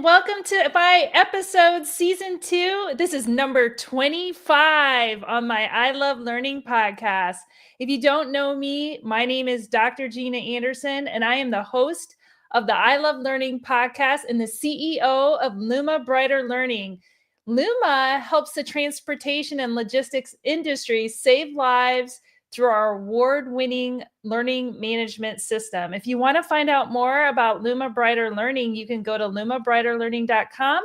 welcome to my episode season 2. This is number 25 on my I Love Learning podcast. If you don't know me, my name is Dr. Gina Anderson, and I am the host of the I Love Learning podcast and the CEO of Luma Brighter Learning. Luma helps the transportation and logistics industry save lives through our award-winning learning management system. If you want to find out more about Luma Brighter Learning, you can go to lumabrighterlearning.com.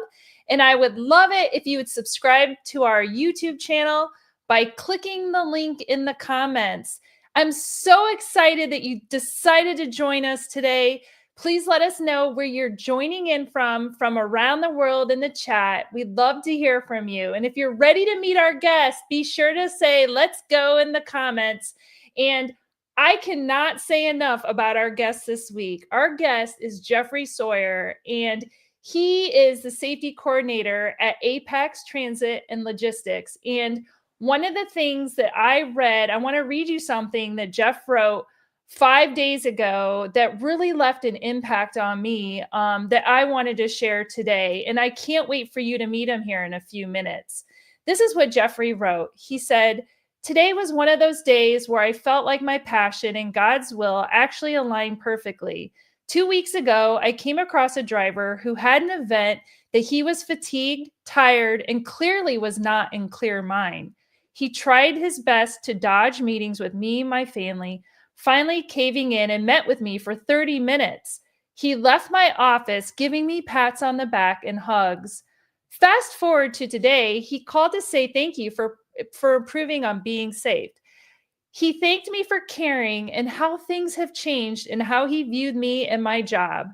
And I would love it if you would subscribe to our YouTube channel by clicking the link in the comments. I'm so excited that you decided to join us today. Please let us know where you're joining in from around the world in the chat. We'd love to hear from you. And if you're ready to meet our guest, be sure to say, let's go in the comments. And I cannot say enough about our guest this week. Our guest is Jeffrey Sawyer, and he is the safety coordinator at Apex Transit and Logistics. And one of the things that I read, I want to read you something that Jeff wrote 5 days ago that really left an impact on me that I wanted to share today. And I can't wait for you to meet him here in a few minutes. This is what Jeffrey wrote. He said, "Today was one of those days where I felt like my passion and God's will actually aligned perfectly. 2 weeks ago, I came across a driver who had an event that he was fatigued, tired, and clearly was not in clear mind. He tried his best to dodge meetings with me and my family, finally caving in and met with me for 30 minutes. He left my office giving me pats on the back and hugs. Fast forward to today, he called to say thank you for improving on being saved. He thanked me for caring and how things have changed and how he viewed me and my job.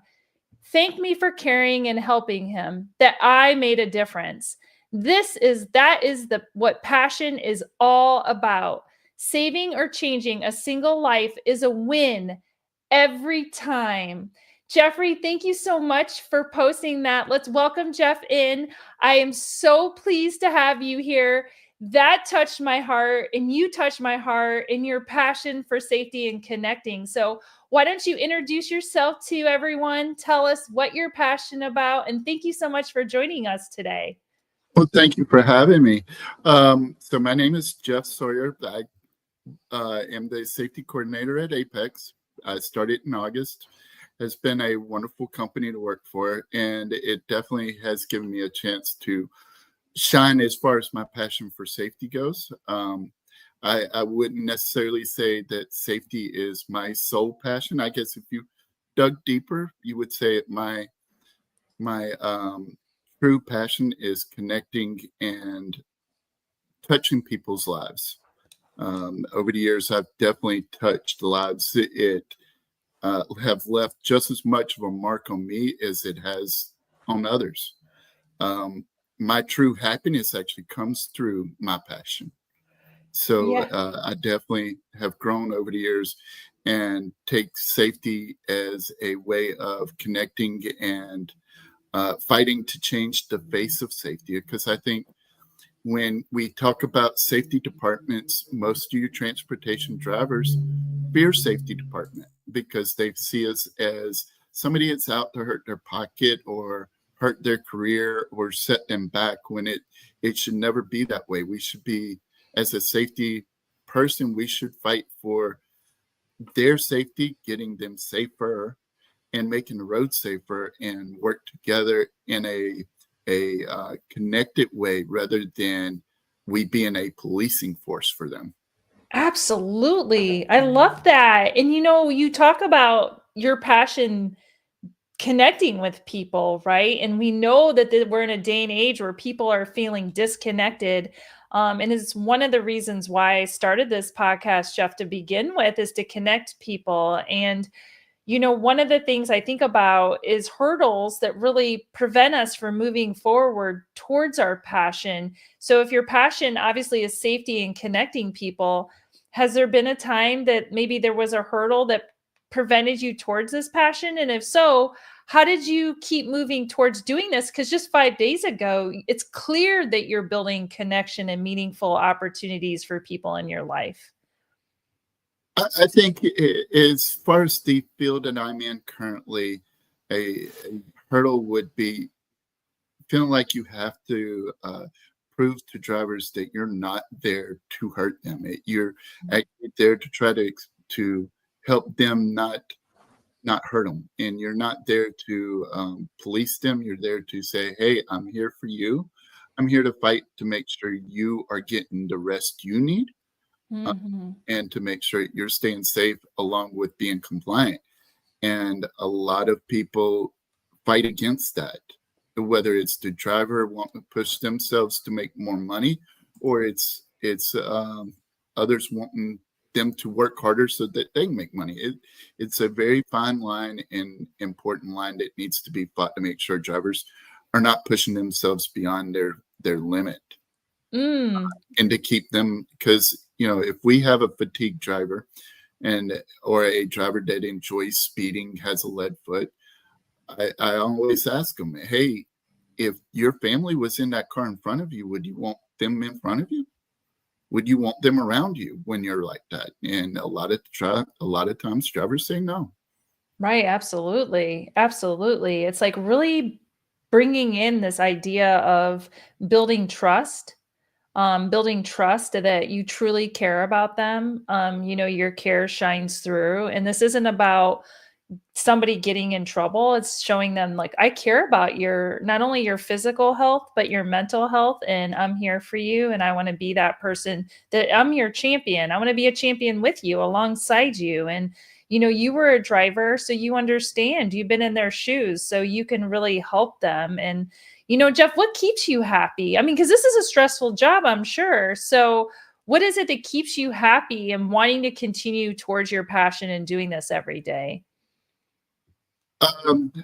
Thanked me for caring and helping him, that I made a difference. That is what passion is all about. Saving or changing a single life is a win every time." Jeffrey, thank you so much for posting that. Let's welcome Jeff in. I am so pleased to have you here. That touched my heart, and you touched my heart in your passion for safety and connecting. So why don't you introduce yourself to everyone? Tell us what you're passionate about, and thank you so much for joining us today. Well, thank you for having me. So my name is Jeff Sawyer. I am the safety coordinator at Apex. I started in August. It's been a wonderful company to work for, and it definitely has given me a chance to shine as far as my passion for safety goes. I wouldn't necessarily say that safety is my sole passion. I guess if you dug deeper, you would say my true passion is connecting and touching people's lives. Over the years, I've definitely touched lives. It have left just as much of a mark on me as it has on others. My true happiness actually comes through my passion. So I definitely have grown over the years and take safety as a way of connecting and fighting to change the face of safety. Because I think when we talk about safety departments, most of your transportation drivers fear safety department because they see us as somebody that's out to hurt their pocket or hurt their career or set them back, when it should never be that way. We should be, as a safety person, we should fight for their safety, getting them safer and making the road safer, and work together in a connected way rather than we being a policing force for them. Absolutely. I love that. And you talk about your passion connecting with people, right? And we know that we're in a day and age where people are feeling disconnected. And it's one of the reasons why I started this podcast, Jeff, to begin with, is to connect people. And one of the things I think about is hurdles that really prevent us from moving forward towards our passion. So if your passion obviously is safety and connecting people, has there been a time that maybe there was a hurdle that prevented you towards this passion? And if so, how did you keep moving towards doing this? Because just 5 days ago, it's clear that you're building connection and meaningful opportunities for people in your life. I think as far as the field that I'm in currently, a hurdle would be feeling like you have to prove to drivers that you're not there to hurt them. You're actually there to try to help them not hurt them, and you're not there to police them. You're there to say, "Hey, I'm here for you. I'm here to fight to make sure you are getting the rest you need, uh, Mhm. and to make sure you're staying safe along with being compliant." And a lot of people fight against that, whether it's the driver wanting to push themselves to make more money, or it's others wanting them to work harder so that they can make money. It's a very fine line and important line that needs to be fought to make sure drivers are not pushing themselves beyond their limit, Mm. and to keep them, because if we have a fatigued driver and or a driver that enjoys speeding, has a lead foot, I always ask them, "Hey, if your family was in that car in front of you, would you want them in front of you? Would you want them around you when you're like that?" And a lot of times drivers say no. Right, absolutely. Absolutely. It's like really bringing in this idea of building trust, building trust that you truly care about them. Your care shines through. And this isn't about somebody getting in trouble. It's showing them like I care about your not only your physical health, but your mental health. And I'm here for you. And I want to be that person that I'm your champion. I want to be a champion with you alongside you. And you were a driver, so you understand. You've been in their shoes, so you can really help them. And Jeff, what keeps you happy? I mean, because this is a stressful job, I'm sure. So what is it that keeps you happy and wanting to continue towards your passion and doing this every day?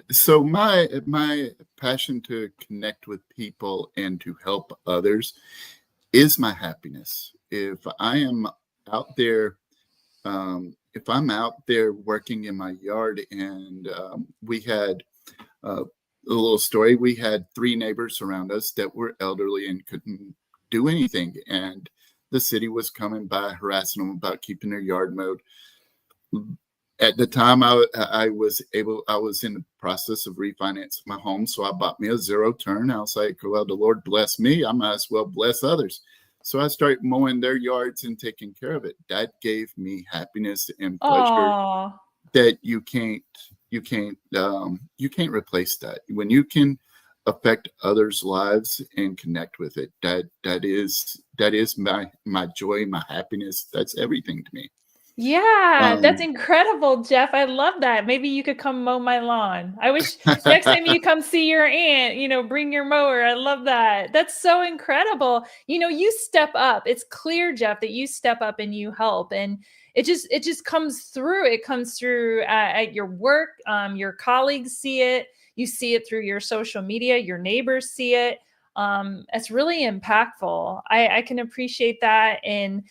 So my passion to connect with people and to help others is my happiness. Out there, if I'm out there working in my yard, and we had a little story. We had three neighbors around us that were elderly and couldn't do anything, and the city was coming by harassing them about keeping their yard mowed. At the time, I was in the process of refinancing my home, so I bought me a zero turn. I was like, well, the Lord bless me, I might as well bless others. So I started mowing their yards and taking care of it. That gave me happiness and pleasure Oh, that you can't replace that. When you can affect others' lives and connect with it, that is my joy, my happiness. That's everything to me. yeah, that's Um, incredible, Jeff. I love that. Maybe you could come mow my lawn. I wish next time you come see your aunt, bring your mower. I love that. That's so incredible. You step up. It's clear, Jeff, that you step up and you help, and it just comes through. It comes through at your work. Your colleagues see it. You see it through your social media. Your neighbors see it. It's really impactful. I can appreciate that, and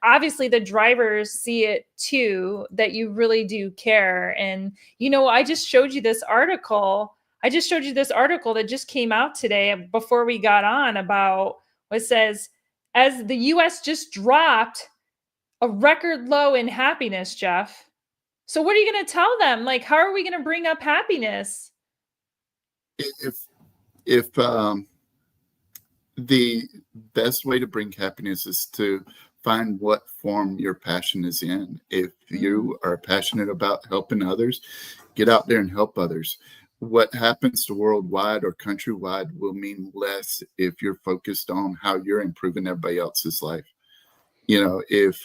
obviously the drivers see it too, that you really do care. And I just showed you this article that just came out today before we got on about what says as the US just dropped a record low in happiness, Jeff. So what are you going to tell them? Like, how are we going to bring up happiness? if if the best way to bring happiness is to find what form your passion is in. If Mm, you are passionate about helping others, get out there and help others. What happens to worldwide or countrywide will mean less if you're focused on how you're improving everybody else's life. If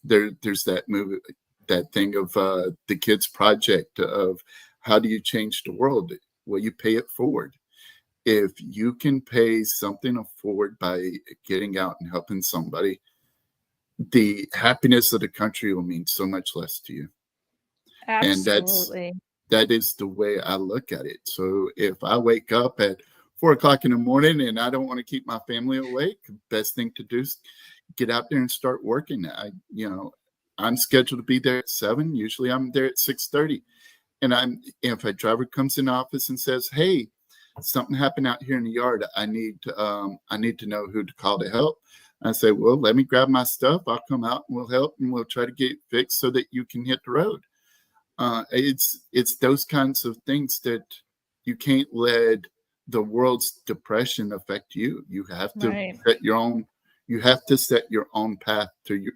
there's that movie, that thing of the kids project of how do you change the world? Well, you pay it forward. If you can pay something forward by getting out and helping somebody, the happiness of the country will mean so much less to you. And absolutely. that is the way I look at it. So if I wake up at 4 o'clock in the morning and I don't want to keep my family awake, best thing to do is get out there and start working. I'm scheduled to be there at 7. Usually I'm there at 6:30. And if a driver comes in the office and says, "Hey, something happened out here in the yard. I need to know who to call to help." I say, "Well, let me grab my stuff. I'll come out and we'll help, and we'll try to get it fixed so that you can hit the road." It's those kinds of things that you can't let the world's depression affect you. You have to Right. set your own. You have to set your own path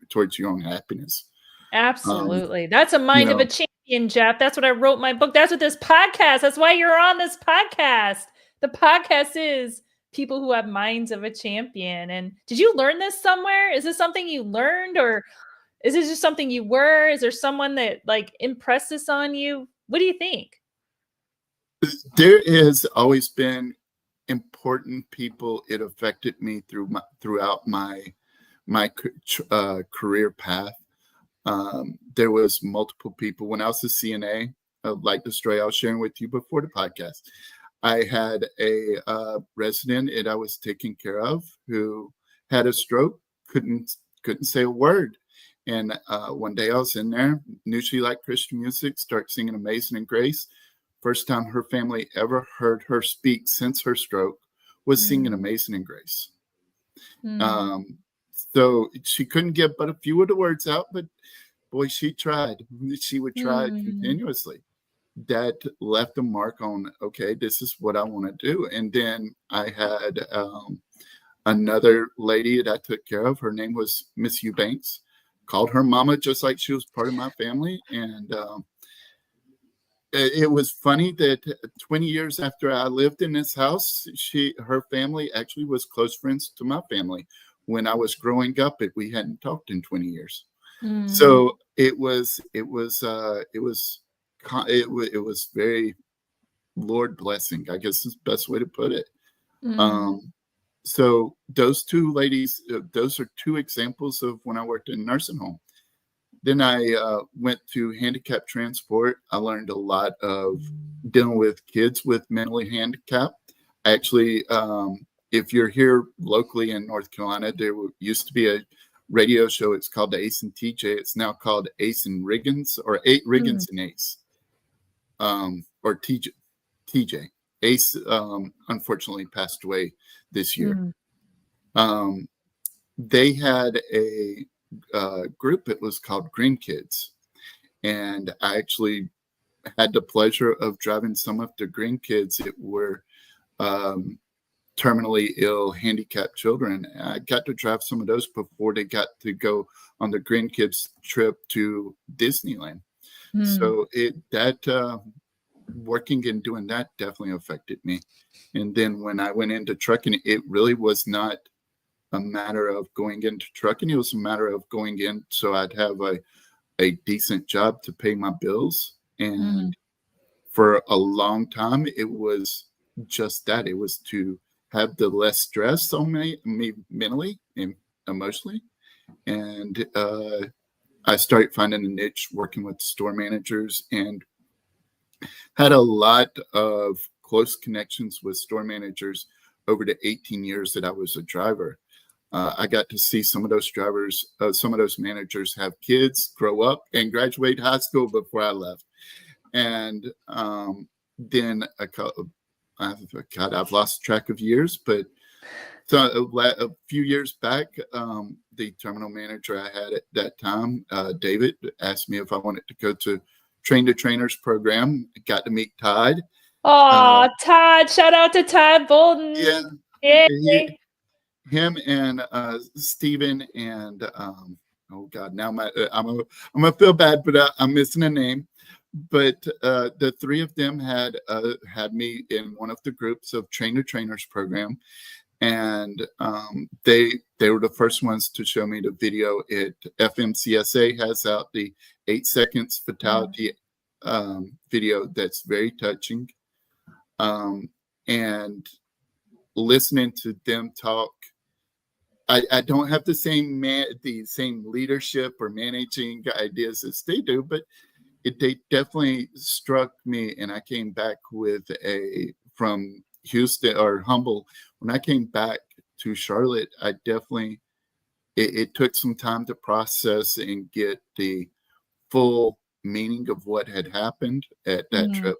towards your own happiness. Absolutely. That's a You mind of a know, champion, Jeff. That's what I wrote in my book. That's what this podcast. That's why you're on this podcast. The podcast is people who have minds of a champion. And did you learn this somewhere? Is this something you learned, or is it just something you were? Is there someone that like impressed this on you? What do you think? there has always been important people. It affected me throughout my career path. There was multiple people when I was a CNA, like the story I was sharing with you before the podcast. I had a resident that I was taking care of who had a stroke, couldn't say a word. And one day I was in there, knew she liked Christian music, started singing Amazing Grace. First time her family ever heard her speak since her stroke was singing Amazing Grace. So she couldn't get but a few of the words out, but boy, she tried. She would try continuously. That left a mark on, okay, this is what I want to do. And then I had another lady that I took care of. Her name was Miss Eubanks. Called her mama just like she was part of my family. And it was funny that 20 years after I lived in this house, her family actually was close friends to my family. When I was growing up, we hadn't talked in 20 years. So it was very Lord blessing, I guess is the best way to put it. So those two ladies, those are two examples of when I worked in a nursing home. Then I went to handicap transport. I learned a lot of dealing with kids with mentally handicapped. Actually, if you're here locally in North Carolina, there used to be a radio show. It's called the Ace and TJ. It's now called Ace and Riggins, or Riggins and Ace, or TJ. Ace unfortunately passed away this year. They had a group. It was called Green Kids, and I actually had the pleasure of driving some of the Green Kids that were terminally ill, handicapped children. I got to drive some of those before they got to go on the Green Kids trip to Disneyland. So working and doing that definitely affected me. And then when I went into trucking, it really was not a matter of going into trucking. It was a matter of going in so I'd have a decent job to pay my bills. And for a long time, it was just that. It was to have the less stress on me mentally and emotionally. And I started finding a niche working with store managers, and had a lot of close connections with store managers over the 18 years that I was a driver. I got to see some of those drivers, some of those managers have kids, grow up, and graduate high school before I left. And then I've lost track of years, but so a few years back, the terminal manager I had at that time, David, asked me if I wanted to go to Train the Trainers program. Got to meet Todd. Oh, Todd! Shout out to Todd Bolden. Yeah, Yay. him and Stephen and oh God, now I'm gonna feel bad, but I'm missing a name. But the three of them had me in one of the groups of Train the Trainers program, and they were the first ones to show me the video. FMCSA has out the 8 seconds fatality video that's very touching, and listening to them talk. I don't have the same leadership or managing ideas as they do, but they definitely struck me. And I came back from Houston or Humble. When I came back to Charlotte, I definitely, it took some time to process and get the full meaning of what had happened at that trip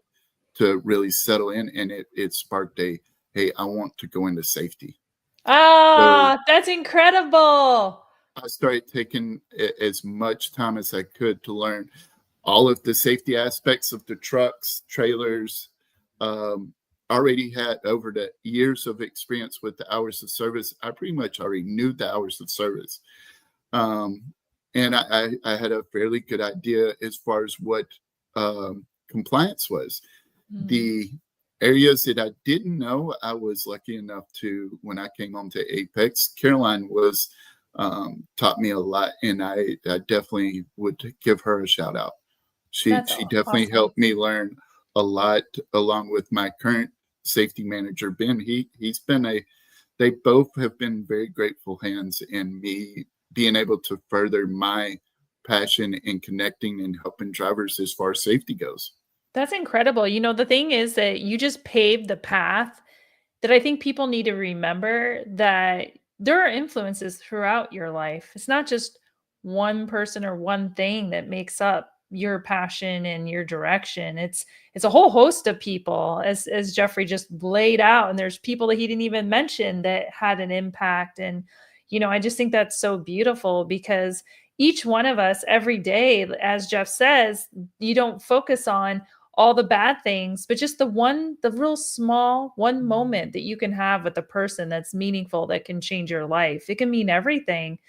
to really settle in. And it sparked hey, I want to go into safety. Ah, that's incredible. I started taking as much time as I could to learn all of the safety aspects of the trucks, trailers, our already had over the years of experience with the hours of service. I pretty much already knew the hours of service. And I had a fairly good idea as far as what compliance was. The areas that I didn't know, I was lucky enough to, when I came home to Apex, Caroline was taught me a lot, and I definitely would give her a shout out. She definitely awesome. helped me learn a lot, along with my current safety manager, Ben. They both have been very grateful hands in me being able to further my passion in connecting and helping drivers as far as safety goes. That's incredible. The thing is that you just paved the path that I think people need to remember, that there are influences throughout your life. It's not just one person or one thing that makes up your passion and your direction. It's a whole host of people, as Jeffrey just laid out, and there's people that he didn't even mention that had an impact. And I just think that's so beautiful, because each one of us every day, as Jeff says, you don't focus on all the bad things, but just the real small one moment that you can have with a person that's meaningful, that can change your life. It can mean everything.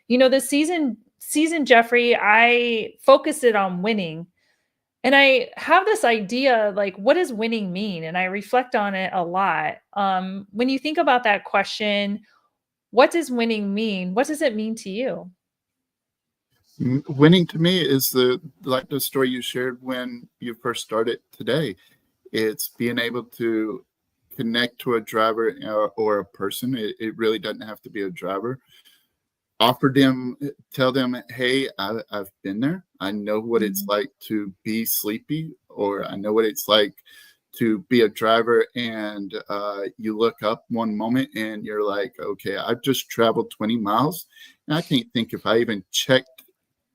This season, Jeffrey, I focused it on winning. And I have this idea, like, what does winning mean? And I reflect on it a lot. When you think about that question, what does winning mean? What does it mean to you? Winning to me is like the story you shared when you first started today. It's being able to connect to a driver or a person. It really doesn't have to be a driver. Tell them, hey, I've been there. I know what it's like to be sleepy, or I know what it's like to be a driver, and you look up one moment and you're like, okay, I've just traveled 20 miles and I can't think if I even checked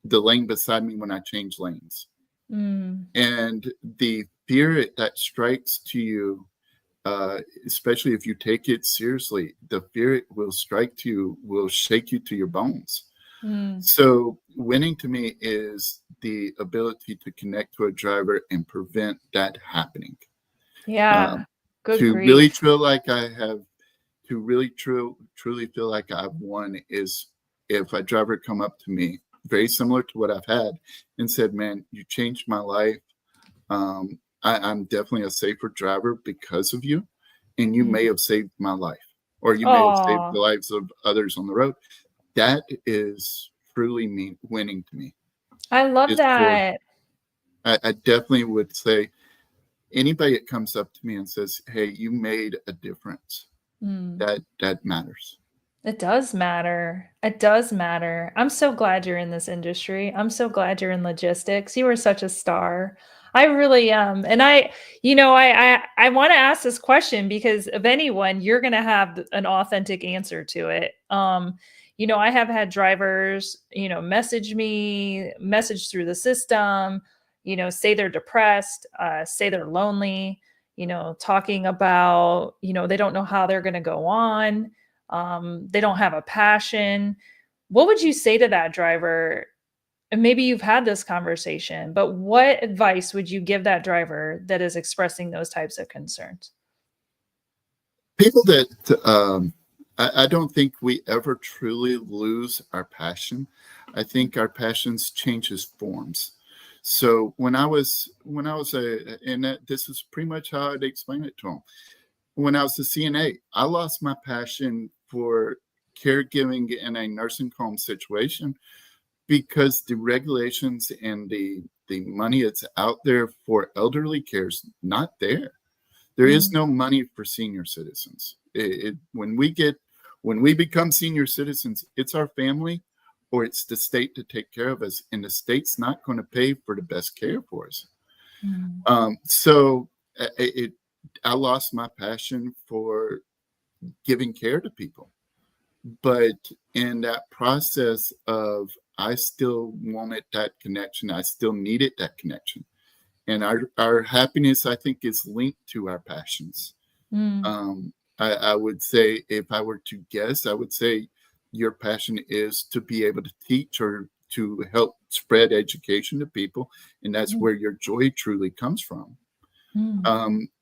the lane beside me when I change lanes. And the fear that strikes to you, especially if you take it seriously, the fear it will strike to you will shake you to your bones. So winning to me is the ability to connect to a driver and prevent that happening. Yeah. Good To really grief. feel like truly feel like I've won is if a driver come up to me, very similar to what I've had, and said, man, you changed my life. I'm definitely a safer driver because of you, and you may have saved my life, or you may have saved Oh, the lives of others on the road. That is truly winning to me. I love Is for that. I definitely would say anybody that comes up to me and says, hey, you made a difference, that matters. It does matter. It does matter. I'm so glad you're in this industry. I'm so glad you're in logistics. You are such a star. I really am. And I want to ask this question because of anyone, you're going to have an authentic answer to it. I have had drivers, message me, message through the system, say they're depressed, say they're lonely, talking about, they don't know how they're going to go on. They don't have a passion. What would you say to that driver? And maybe you've had this conversation, but what advice would you give that driver that is expressing those types of concerns? People that I don't think we ever truly lose our passion. I think our passions changes forms. So when I was this is pretty much how I'd explain it to them. When I was a CNA, I lost my passion for caregiving in a nursing home situation because the regulations and the money that's out there for elderly care is not there. There is no money for senior citizens. When we become senior citizens, it's our family or it's the state to take care of us, and the state's not going to pay for the best care for us. So I lost my passion for giving care to people. But in that process of, I still wanted that connection. I still needed that connection. And our happiness, I think, is linked to our passions. I would say, if I were to guess, I would say your passion is to be able to teach or to help spread education to people. And that's where your joy truly comes from.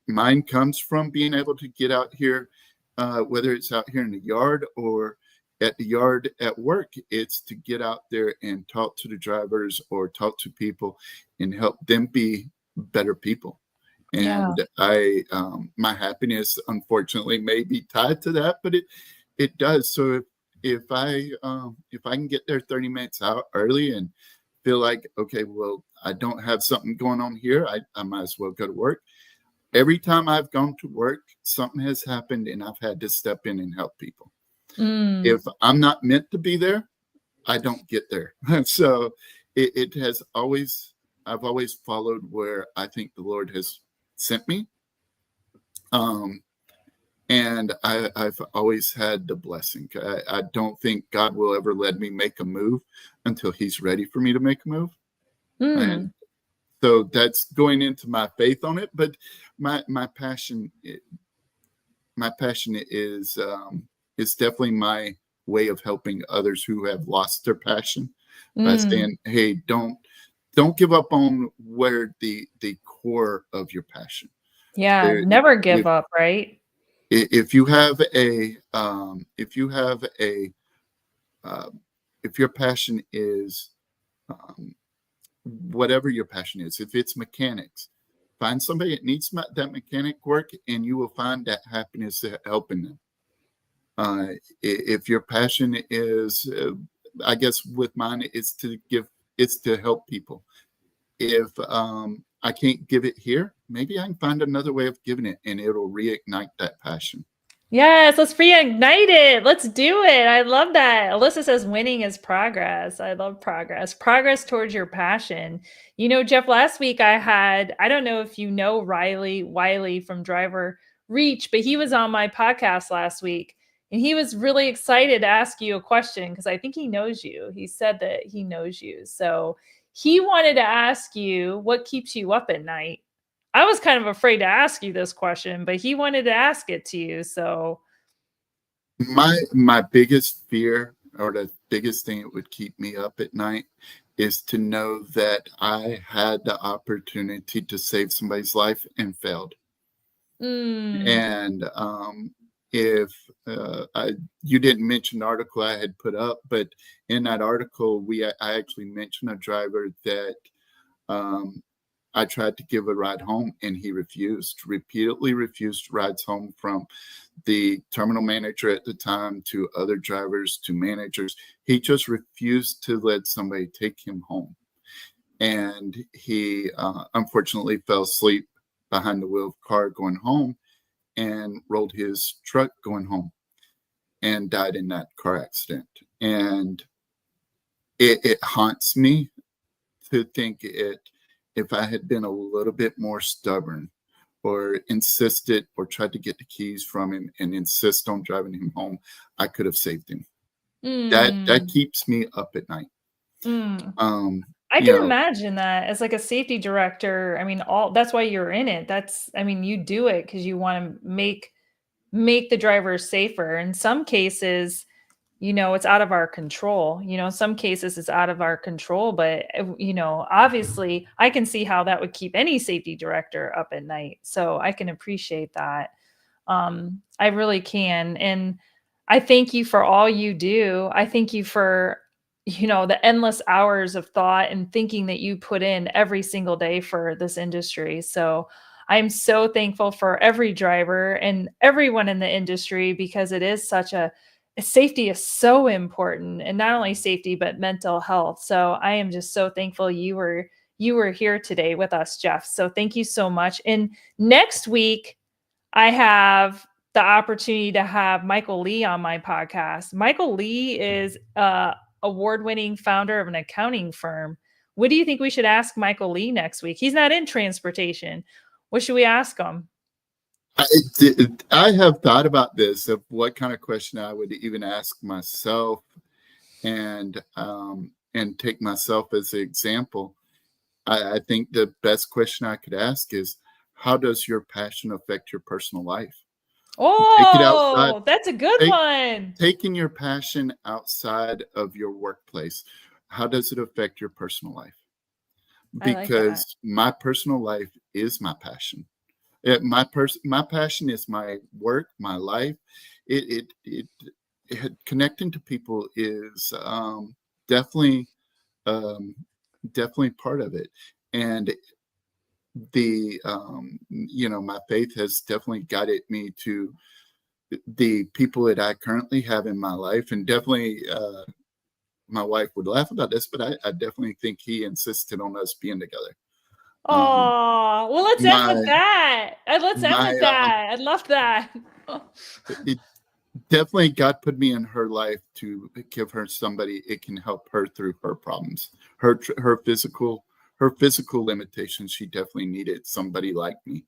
mine comes from being able to get out here, whether it's out here in the yard or at the yard at work. It's to get out there and talk to the drivers or talk to people and help them be better people. Yeah. And my happiness, unfortunately, may be tied to that, but it does. So if I can get there 30 minutes out early and feel like, okay, well, I don't have something going on here, I might as well go to work. Every time I've gone to work, something has happened and I've had to step in and help people. If I'm not meant to be there, I don't get there. So it has always, I've always followed where I think the Lord has sent me. And I've always had the blessing. I don't think God will ever let me make a move until he's ready for me to make a move. And so that's going into my faith on it. But my passion is definitely my way of helping others who have lost their passion by saying, hey, don't give up on where the core of your passion. Yeah, never give up, right? If you have if your passion is whatever your passion is, if it's mechanics, find somebody that needs that mechanic work, and you will find that happiness helping them. If your passion is, I guess with mine, it's to help people. If I can't give it here, maybe I can find another way of giving it, and it'll reignite that passion. Yes, let's reignite it. Let's do it. I love that. Alyssa says winning is progress. I love progress. Progress towards your passion. You know, Jeff, last week I don't know if you know Riley Wiley from Driver Reach, but he was on my podcast last week and he was really excited to ask you a question because I think he knows you. He said that he knows you. So he wanted to ask you what keeps you up at night. I was kind of afraid to ask you this question, but he wanted to ask it to you. So my biggest fear, or the biggest thing that would keep me up at night, is to know that I had the opportunity to save somebody's life and failed. And if you didn't mention the article I had put up, but in that article, I actually mentioned a driver that I tried to give a ride home, and he repeatedly refused rides home from the terminal manager at the time to other drivers to managers. He just refused to let somebody take him home. And he unfortunately fell asleep behind the wheel of a car going home and rolled his truck going home and died in that car accident. And it haunts me to think if I had been a little bit more stubborn or insisted or tried to get the keys from him and insist on driving him home, I could have saved him. That keeps me up at night. I can imagine that as like a safety director. I mean, that's why you're in it. You do it because you want to make the drivers safer. In some cases, it's out of our control. In some cases it's out of our control, but obviously I can see how that would keep any safety director up at night. So I can appreciate that. I really can. And I thank you for all you do. I thank you for, the endless hours of thought and thinking that you put in every single day for this industry. So I'm so thankful for every driver and everyone in the industry, because it is safety is so important, and not only safety, but mental health. So I am just so thankful you were here today with us, Jeff. So thank you so much. And next week, I have the opportunity to have Michael Lee on my podcast. Michael Lee is award-winning founder of an accounting firm. What do you think we should ask Michael Lee next week? He's not in transportation. What should we ask him? I have thought about this, of what kind of question I would even ask myself, and take myself as an example. I think the best question I could ask is, how does your passion affect your personal life? Take it outside. That's a good one. Taking your passion outside of your workplace, how does it affect your personal life? Because my personal life is my passion. My passion is my work, my life. Connecting to people is definitely um, definitely part of it. And my faith has definitely guided me to the people that I currently have in my life, and definitely my wife would laugh about this, but I definitely think he insisted on us being together. Um, Oh, well, let's end with my that. Let's end my with that. I love that. it definitely God put me in her life to give her somebody it can help her through her problems, her physical limitations. She definitely needed somebody like me.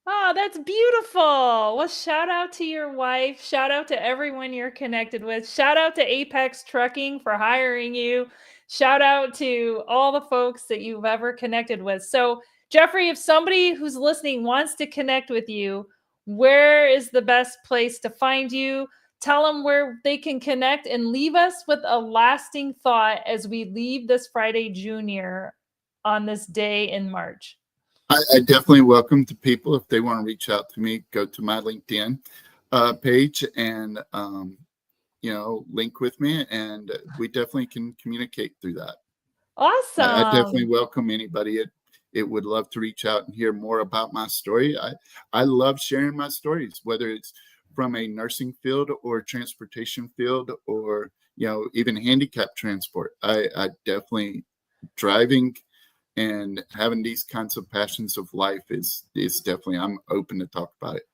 Oh, that's beautiful. Well, shout out to your wife. Shout out to everyone you're connected with. Shout out to Apex Trucking for hiring you. Shout out to all the folks that you've ever connected with. So, Jeffrey, if somebody who's listening wants to connect with you, where is the best place to find you? Tell them where they can connect and leave us with a lasting thought as we leave this Friday Junior on this day in March. I definitely welcome to people if they want to reach out to me. Go to my LinkedIn page and link with me, and we definitely can communicate through that. I definitely Awesome. welcome anybody. It would love to reach out and hear more about my story. I love sharing my stories, whether it's from a nursing field or transportation field, or even handicap transport. I definitely driving and having these kinds of passions of life is definitely, I'm open to talk about it.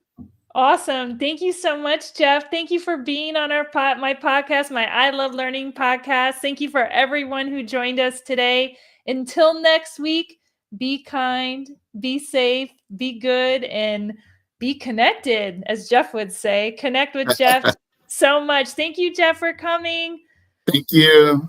Awesome. Thank you so much, Jeff. Thank you for being on my podcast, my I Love Learning podcast. Thank you for everyone who joined us today. Until next week, be kind, be safe, be good, and be connected, as Jeff would say. Connect with Jeff so much. Thank you, Jeff, for coming. Thank you.